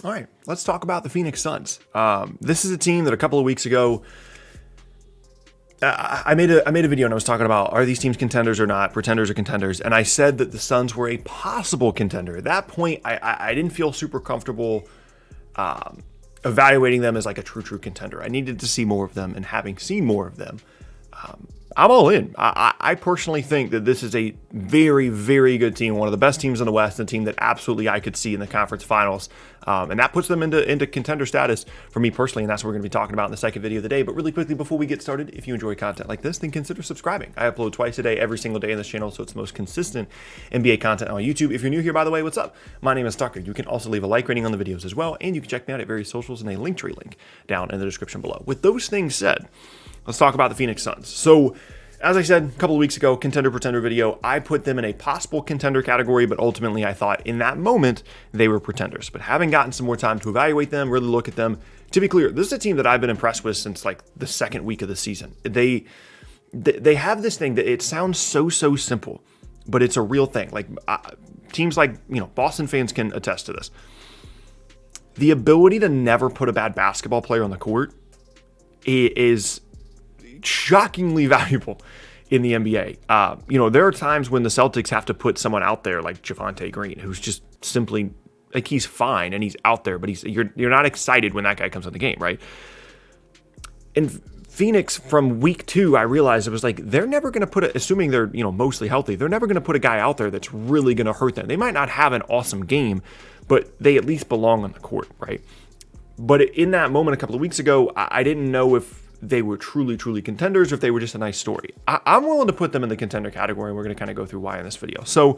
All right, let's talk about the Phoenix Suns. This is a team that a couple of weeks ago, I made a video and I was talking about, are these teams contenders or not, pretenders or contenders, and I said that the Suns were a possible contender. At that point, I didn't feel super comfortable evaluating them as like a true contender. I needed to see more of them, and having seen more of them, I'm all in. I personally think that this is a very good team, one of the best teams in the West, and a team that absolutely I could see in the conference finals. And that puts them into contender status for me personally, and that's what we're going to be talking about in the second video of the day. But really quickly, before we get started, if you enjoy content like this, then consider subscribing. I upload twice a day, every single day in this channel, so it's the most consistent NBA content on YouTube. If you're new here, by the way, what's up? My name is Tucker. You can also leave a like rating on the videos as well, and you can check me out at various socials in a Linktree link down in the description below. With those things said, let's talk about the Phoenix Suns. So, as I said a couple of weeks ago, contender-pretender video, I put them in a possible contender category, but ultimately I thought in that moment they were pretenders. But having gotten some more time to evaluate them, really look at them, to be clear, this is a team that I've been impressed with since like the second week of the season. They have this thing that it sounds so simple, but it's a real thing. Like teams like, Boston fans can attest to this. The ability to never put a bad basketball player on the court is shockingly valuable in the NBA. There are times when the Celtics have to put someone out there like Javonte Green, who's just simply like he's fine and he's out there, but you're not excited when that guy comes on the game, right? And Phoenix, from week 2, I realized it was like they're never going to put assuming they're mostly healthy, they're never going to put a guy out there that's really going to hurt them. They might not have an awesome game, but they at least belong on the court, right? But in that moment a couple of weeks ago, I didn't know if they were truly contenders or if they were just a nice story. I'm willing to put them in the contender category, and we're going to kind of go through why in this video. So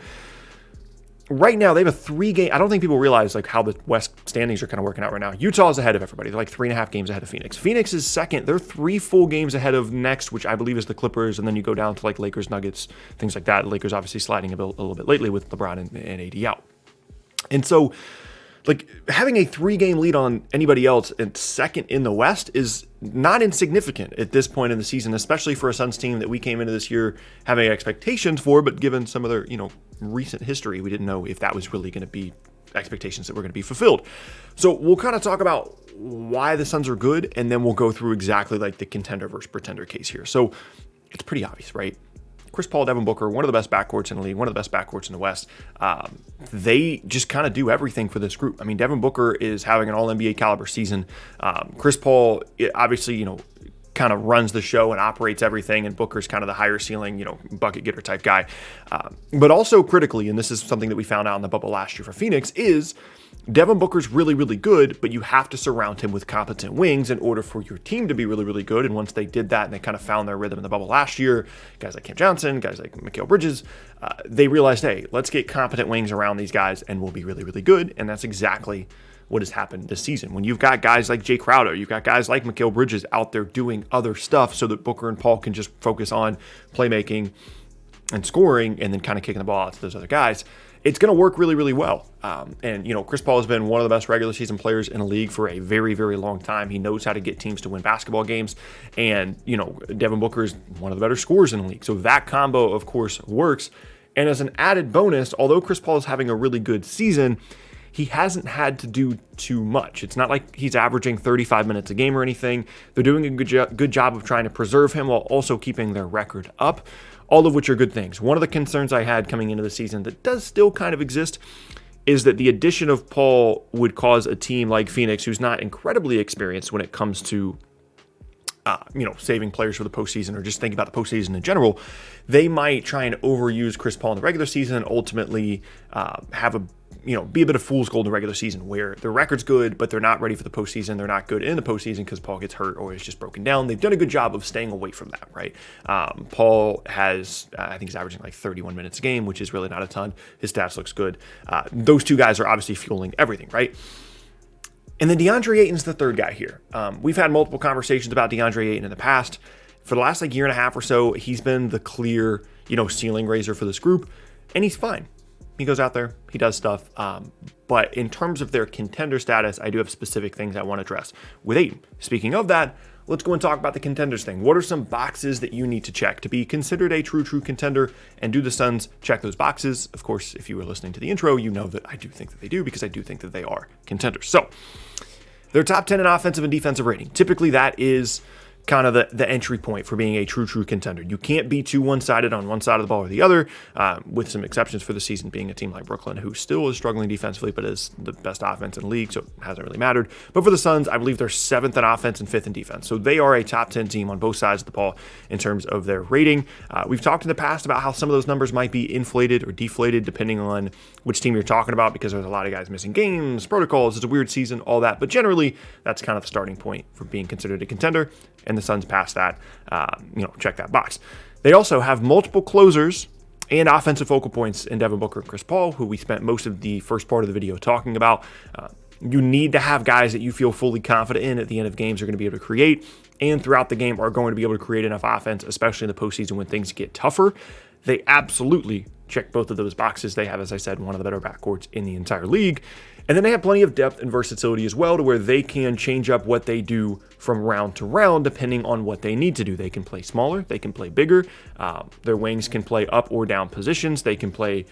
right now they have a 3-game, I don't think people realize like how the West standings are kind of working out right now. Utah is ahead of everybody. They're like 3.5 games ahead of Phoenix. Phoenix is second. They're 3 full games ahead of next, which I believe is the Clippers. And then you go down to like Lakers, Nuggets, things like that. Lakers obviously sliding a little bit lately with LeBron and AD out. And so like having a 3-game lead on anybody else and second in the West is not insignificant at this point in the season, especially for a Suns team that we came into this year having expectations for, but given some of their, recent history, we didn't know if that was really going to be expectations that were going to be fulfilled. So we'll kind of talk about why the Suns are good, and then we'll go through exactly like the contender versus pretender case here. So it's pretty obvious, right? Chris Paul, Devin Booker, one of the best backcourts in the league, one of the best backcourts in the West. They just kind of do everything for this group. I mean, Devin Booker is having an all-NBA caliber season. Chris Paul, obviously, kind of runs the show and operates everything, and Booker's kind of the higher ceiling, bucket getter type guy. But also critically, and this is something that we found out in the bubble last year for Phoenix, is Devin Booker's really good, but you have to surround him with competent wings in order for your team to be really good. And once they did that and they kind of found their rhythm in the bubble last year, guys like Cam Johnson, guys like Mikal Bridges, they realized, hey, let's get competent wings around these guys and we'll be really good. And that's exactly what has happened this season. When you've got guys like Jay Crowder, you've got guys like Mikal Bridges out there doing other stuff so that Booker and Paul can just focus on playmaking and scoring and then kind of kicking the ball out to those other guys, it's going to work really well. And Chris Paul has been one of the best regular season players in the league for a very long time. He knows how to get teams to win basketball games. And, Devin Booker is one of the better scorers in the league. So that combo, of course, works. And as an added bonus, although Chris Paul is having a really good season, he hasn't had to do too much. It's not like he's averaging 35 minutes a game or anything. They're doing a good job of trying to preserve him while also keeping their record up, all of which are good things. One of the concerns I had coming into the season that does still kind of exist is that the addition of Paul would cause a team like Phoenix, who's not incredibly experienced when it comes to saving players for the postseason or just thinking about the postseason in general, they might try and overuse Chris Paul in the regular season and ultimately have be a bit of fool's gold in the regular season where their record's good, but they're not ready for the postseason. They're not good in the postseason because Paul gets hurt or is just broken down. They've done a good job of staying away from that, right? Paul has, I think he's averaging like 31 minutes a game, which is really not a ton. His stats looks good. Those two guys are obviously fueling everything, right? And then DeAndre Ayton's the third guy here. We've had multiple conversations about DeAndre Ayton in the past. For the last year and a half or so, he's been the clear, ceiling raiser for this group, and he's fine. He goes out there, he does stuff. But in terms of their contender status, I do have specific things I want to address with Ayton. Speaking of that, let's go and talk about the Contenders thing. What are some boxes that you need to check to be considered a true contender? And do the Suns check those boxes? Of course, if you were listening to the intro, you know that I do think that they do, because I do think that they are contenders. So they're top 10 in offensive and defensive rating. Typically, that is kind of the entry point for being a true contender. You can't be too one-sided on one side of the ball or the other, with some exceptions for the season being a team like Brooklyn, who still is struggling defensively, but is the best offense in the league, so it hasn't really mattered. But for the Suns, I believe they're 7th in offense and 5th in defense. So they are a top 10 team on both sides of the ball in terms of their rating. We've talked in the past about how some of those numbers might be inflated or deflated depending on which team you're talking about, because there's a lot of guys missing games, protocols, it's a weird season, all that. But generally, that's kind of the starting point for being considered a contender, and the Suns pass that, check that box. They also have multiple closers and offensive focal points in Devin Booker and Chris Paul, who we spent most of the first part of the video talking about. You need to have guys that you feel fully confident in at the end of games are going to be able to create, and throughout the game are going to be able to create enough offense, especially in the postseason when things get tougher. They absolutely check both of those boxes. They have, as I said, one of the better backcourts in the entire league. And then they have plenty of depth and versatility as well, to where they can change up what they do from round to round depending on what they need to do. They can play smaller, they can play bigger. Their wings can play up or down positions. They can play,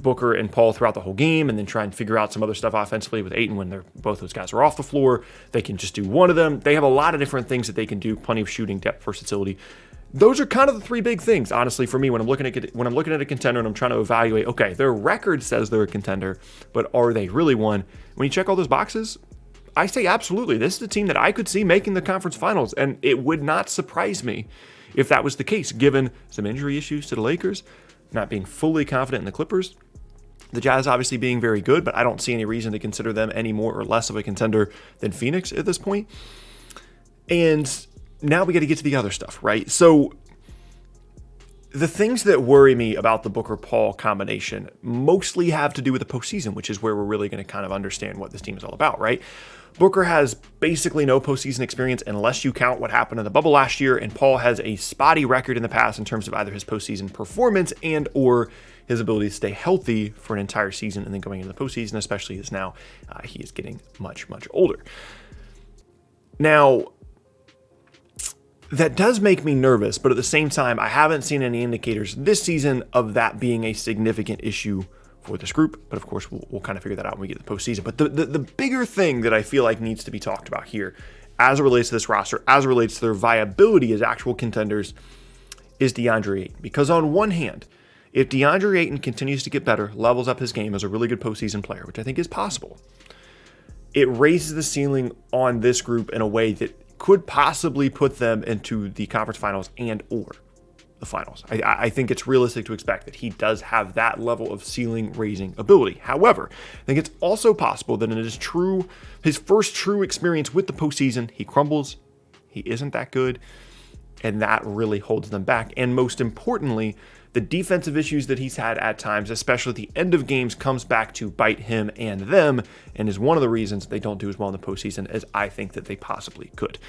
Booker and Paul throughout the whole game, and then try and figure out some other stuff offensively with Ayton when both those guys are off the floor. They can just do one of them. They have a lot of different things that they can do. Plenty of shooting, depth, versatility. Those are kind of the three big things, honestly, for me when I'm looking at a contender and I'm trying to evaluate, okay, their record says they're a contender, but are they really one? When you check all those boxes, I say absolutely. This is a team that I could see making the conference finals, and it would not surprise me if that was the case, given some injury issues to the Lakers, not being fully confident in the Clippers, the Jazz obviously being very good, but I don't see any reason to consider them any more or less of a contender than Phoenix at this point. And now we got to get to the other stuff, right? So the things that worry me about the Booker-Paul combination mostly have to do with the postseason, which is where we're really going to kind of understand what this team is all about, right? Booker has basically no postseason experience unless you count what happened in the bubble last year, and Paul has a spotty record in the past in terms of either his postseason performance and or his ability to stay healthy for an entire season and then going into the postseason, especially as now he is getting much, much older. Now, that does make me nervous, but at the same time, I haven't seen any indicators this season of that being a significant issue for this group. But of course, we'll kind of figure that out when we get to the postseason. But the bigger thing that I feel like needs to be talked about here, as it relates to this roster, as it relates to their viability as actual contenders, is DeAndre Ayton. Because on one hand, if DeAndre Ayton continues to get better, levels up his game as a really good postseason player, which I think is possible, it raises the ceiling on this group in a way that could possibly put them into the conference finals and or the finals. I think it's realistic to expect that he does have that level of ceiling raising ability. However, I think it's also possible that in his first true experience with the postseason, he crumbles, he isn't that good, and that really holds them back. And most importantly, the defensive issues that he's had at times, especially at the end of games, comes back to bite him and them, and is one of the reasons they don't do as well in the postseason as I think that they possibly could.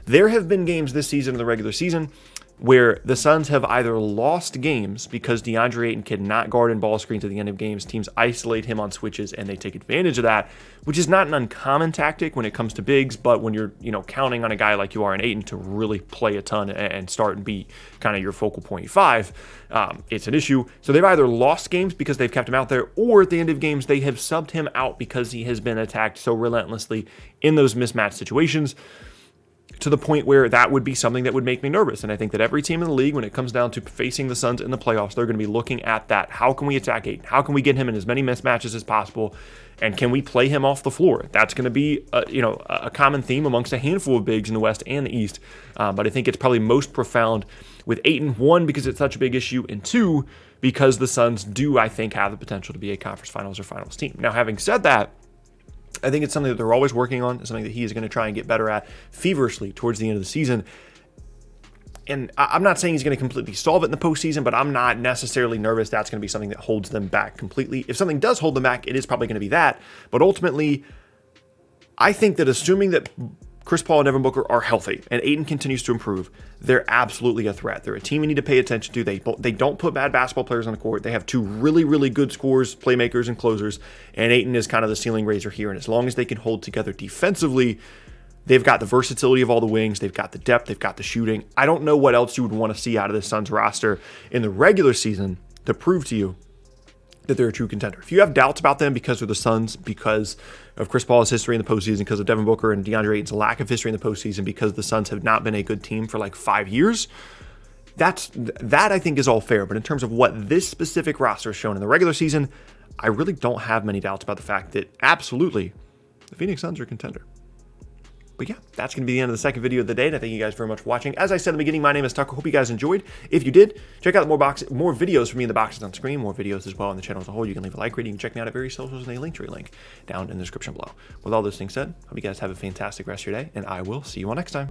There have been games this season in the regular season where the Suns have either lost games because DeAndre Ayton cannot guard in ball screens at the end of games. Teams isolate him on switches and they take advantage of that, which is not an uncommon tactic when it comes to bigs, but when you're counting on a guy like you are in Ayton to really play a ton and start and be kind of your focal point five, it's an issue. So they've either lost games because they've kept him out there, or at the end of games they have subbed him out because he has been attacked so relentlessly in those mismatched situations, to the point where that would be something that would make me nervous. And I think that every team in the league, when it comes down to facing the Suns in the playoffs, they're going to be looking at that. How can we attack Ayton? How can we get him in as many mismatches as possible? And can we play him off the floor? That's going to be a common theme amongst a handful of bigs in the West and the East. But I think it's probably most profound with Ayton, one, because it's such a big issue, and two, because the Suns do, I think, have the potential to be a conference finals or finals team. Now, having said that, I think it's something that they're always working on. It's something that he is going to try and get better at feverishly towards the end of the season. And I'm not saying he's going to completely solve it in the postseason, but I'm not necessarily nervous that's going to be something that holds them back completely. If something does hold them back, it is probably going to be that. But ultimately, I think that assuming that Chris Paul and Devin Booker are healthy and Ayton continues to improve, they're absolutely a threat. They're a team you need to pay attention to. They don't put bad basketball players on the court. They have two really, really good scorers, playmakers, and closers, and Ayton is kind of the ceiling raiser here. And as long as they can hold together defensively, They've got the versatility of all the wings. They've got the depth. They've got the shooting. I don't know what else you would want to see out of the Suns roster in the regular season to prove to you that they're a true contender. If you have doubts about them because they're the Suns, because of Chris Paul's history in the postseason, because of Devin Booker and DeAndre Ayton's lack of history in the postseason, because the Suns have not been a good team for like 5 years, that I think is all fair. But in terms of what this specific roster has shown in the regular season, I really don't have many doubts about the fact that absolutely the Phoenix Suns are a contender. But yeah, that's going to be the end of the second video of the day, and I thank you guys very much for watching. As I said in the beginning, my name is Tucker. Hope you guys enjoyed. If you did, check out more videos from me in the boxes on screen, more videos as well on the channel as a whole. You can leave a like rating. You can check me out at various socials and a link down in the description below. With all those things said, hope you guys have a fantastic rest of your day, and I will see you all next time.